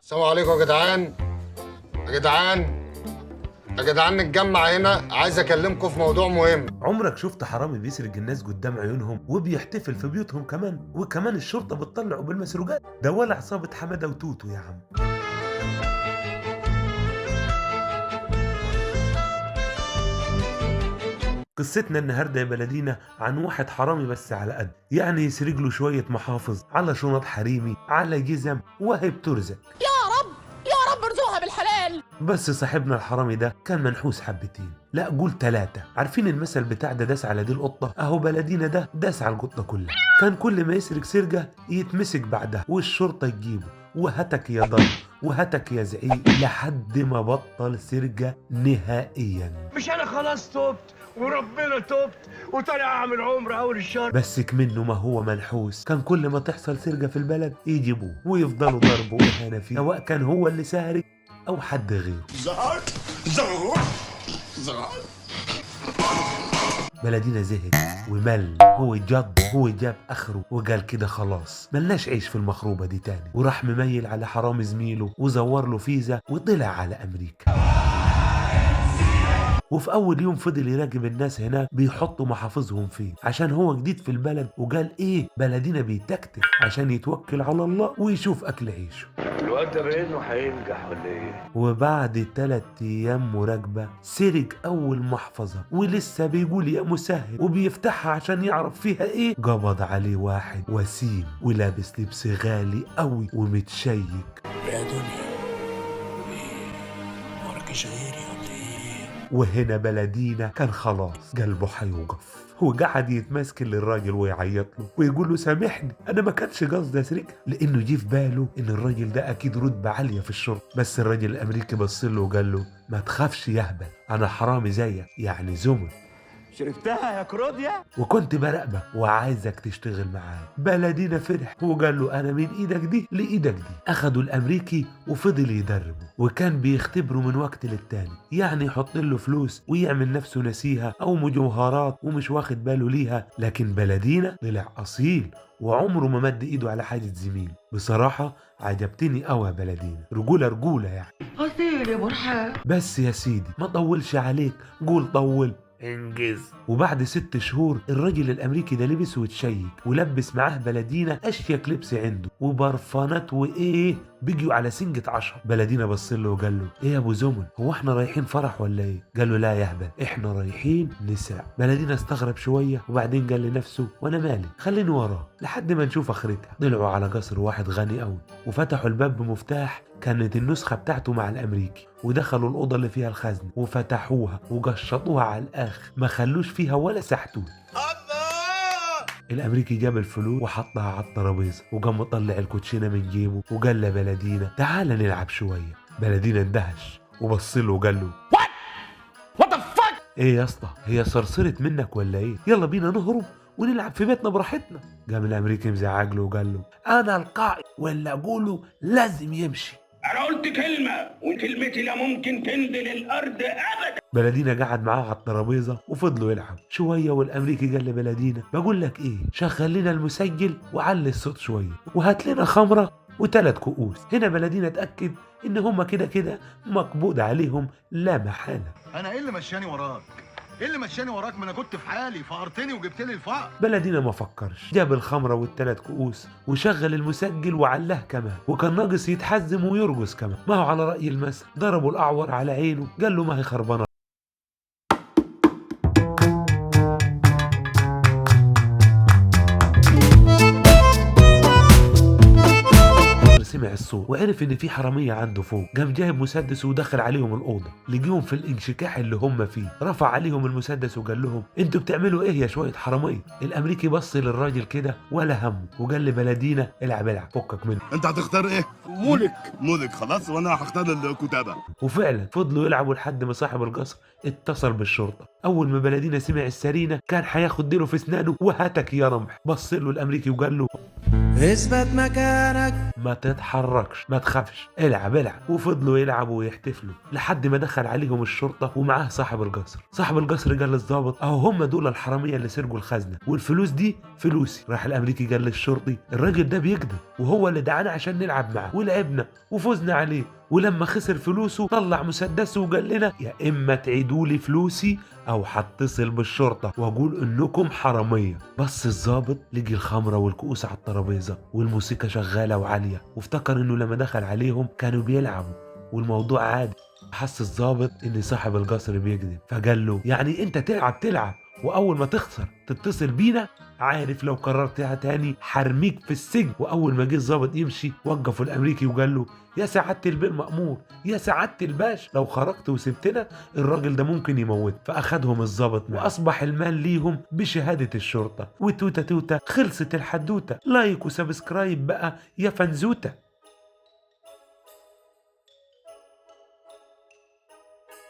السلام عليكم يا جدعان. يا جدعان يا جدعان نتجمع هنا، عايز اكلمكم في موضوع مهم. عمرك شفت حرامي بيسرق الناس قدام عيونهم وبيحتفل في بيوتهم كمان، وكمان الشرطة بتطلعه بالمسروقات؟ ده ولا عصابة حمادة وتوتو يا عم. قصتنا النهارده يا بلدينا عن واحد حرامي بس على قد، يعني يسرق له شوية محافظ على شنط حريمي على جزم وهي بترزق. يا رب ارزقها بالحلال. بس صاحبنا الحرامي ده كان منحوس حبتين، لا قول 3. عارفين المثل بتاع ده داس على دي القطة؟ اهو بلدينا ده داس على القطة كلها. كان كل ما يسرق سرقة يتمسك بعدها والشرطة تجيبه، وهتك يا ضرب وهتك يا زعيق، لحد ما بطل سرقة نهائيا. مش انا خلاص تبت وربنا تبت وطالع اعمل عمره اول الشهر. بس كمنه ما هو منحوس، كان كل ما تحصل سرقة في البلد يجيبوه ويفضلوا ضربه وإهانة فيه، سواء كان هو اللي سارق أو حد غيره. زهر. بلدينا زهق ومل، هو جاب اخره وقال كده خلاص ملناش عيش في المخروبة دي تاني، وراح مميل على حرامي زميله وزور له فيزا وطلع على امريكا. وفي اول يوم فضل يراقب الناس هناك بيحطوا محافظهم فين، عشان هو جديد في البلد، وقال ايه بلدينا بيتكتك عشان يتوكل على الله ويشوف اكل عيشه. الواد ده بانه هينجح ولا ايه؟ وبعد 3 ايام مراقبة سرق اول محفظة، ولسه بيقول يا مسهل وبيفتحها عشان يعرف فيها ايه، قبض عليه واحد وسيم ولابس لبس غالي قوي ومتشيك. يا دنيا ايه وراكيش غيري ولا ايه؟ وهنا بلدينا كان خلاص قلبه هيوقف، هو قعد يتمسك للراجل ويعيط له ويقول له سامحني انا ما كانش قصدي اسرقها، لانه جه في باله ان الراجل ده اكيد رتبه عاليه في الشرطه. بس الراجل الامريكي بص له وقال له ما تخافش يا هبل، انا حرامي زيك يعني زمن، شربتها يا كروديا؟ وكنت براقبك وعايزك تشتغل معايا. بلدينا فرح وقال له انا من ايدك دي لايدك دي. اخدوا الامريكي وفضل يدربه، وكان بيختبره من وقت للتاني، يعني يحط له فلوس ويعمل نفسه نسيها او مجوهرات ومش واخد باله ليها. لكن بلدينا طلع اصيل وعمره ما مد ايده على حاجه زميل. بصراحه عجبتني قوي يا بلدينا، رجوله يعني. اصيل يا برحان. بس يا سيدي ما طولش عليك، قول طول انجز. وبعد 6 شهور الراجل الامريكي ده لبس وتشيك ولبس معاه بلدينا اشيك لبس عنده وبرفانات وايه بيجوا على سنجة 10. بلدينا بص له وقال له ايه يا ابو زمن، هو احنا رايحين فرح ولا ايه؟ قال له لا يا هبل احنا رايحين نسرق. بلدينا استغرب شويه وبعدين قال لنفسه وانا مالي خليني وراه لحد ما نشوف اخرتها. طلعوا على قصر واحد غني قوي وفتحوا الباب بمفتاح كانت النسخة بتاعته مع الأمريكي، ودخلوا الأوضة اللي فيها الخزنة وفتحوها وقشطوها على الآخر، ما خلوش فيها ولا سحتوت. الأمريكي جاب الفلوس وحطها على الترابيزة وقام مطلع الكوتشينة من جيبه وقال لبلدينا تعال نلعب شوية. بلدينا اندهش وبصله وقال له وات ذا فاك؟ ايه يا اسطى هي صرصرت منك ولا ايه؟ يلا بينا نهرب ونلعب في بيتنا براحتنا. قام الأمريكي مزعج له وقال له أنا القائد ولا أقوله لازم يمشي. انا قلت كلمه وكلمتي لا ممكن تنزل الارض ابدا. بلدينا قعد معاه على الترابيزه وفضلوا يلعب شويه، والامريكي قال لبلدينا بقول لك ايه، شغل لنا المسجل وعلي الصوت شويه وهات لنا خمره و3 كؤوس. هنا بلدينا اتاكد ان هم كده مقبوض عليهم لا محاله. انا ايه اللي مشاني وراك؟ ايه اللي مشاني وراك؟ ما انا كنت في حالي، فقرتني وجبت لي الفقر. بلدينا ما فكرش، جاب الخمره وال3 كؤوس وشغل المسجل وعلاه كمان، وكان ناقص يتحزم ويرقص كمان. ما هو على راي المثل ضربوا الاعور على عينه، قال له ما هي خربانه. سمع الصوت وعرف ان في حراميه عنده فوق، قام جايب مسدس ودخل عليهم الاوضه، لقيهم في الانشكاح اللي هم فيه، رفع عليهم المسدس وقال لهم انتوا بتعملوا ايه يا شويه حراميه؟ الامريكي بص للراجل كده ولا همه وقال لبلدينا العب فكك منه. انت هتختار ايه؟ ملك خلاص، وانا هختار الكتابه. وفعلا فضلوا يلعبوا لحد ما صاحب القصر اتصل بالشرطه. اول ما بلدينا سمع السرينه كان هياخد ديله في اسنانه وهاتك يا رمح. بص له الامريكي وقال له اثبت مكانك. ما تتحركش، ما تخافش، العب العب. وفضلوا يلعبوا ويحتفلوا لحد ما دخل عليهم الشرطة ومعاه صاحب القصر. صاحب القصر قال للضابط اهو هم دول الحرامية اللي سرقوا الخزنة والفلوس دي فلوسي. راح الامريكي قال للشرطي الراجل ده بيكذب وهو اللي دعانا عشان نلعب معاه ولعبنا وفزنا عليه، ولما خسر فلوسه طلع مسدسه وقال لنا يا اما تعيدوا لي فلوسي او هتصل بالشرطه واقول انكم حراميه. بص الضابط لقي الخمره والكؤوس على الترابيزه والموسيقى شغاله وعاليه، وافتكر انه لما دخل عليهم كانوا بيلعبوا والموضوع عادي. حس الضابط ان صاحب القصر بيكذب، فقال له يعني انت تلعب واول ما تخسر تتصل بينا؟ عارف لو كررتها تاني حرميك في السجن. واول ما جه الضابط يمشي وقفوا الامريكي وقال له يا سعاده البيه مأمور، يا سعاده الباش، لو خرجت وسبتنا الراجل ده ممكن يموت. فاخدهم الضابط معه واصبح المال ليهم بشهاده الشرطه. وتوته توته خلصت الحدوته. لايك وسبسكرايب بقى يا فنزوته.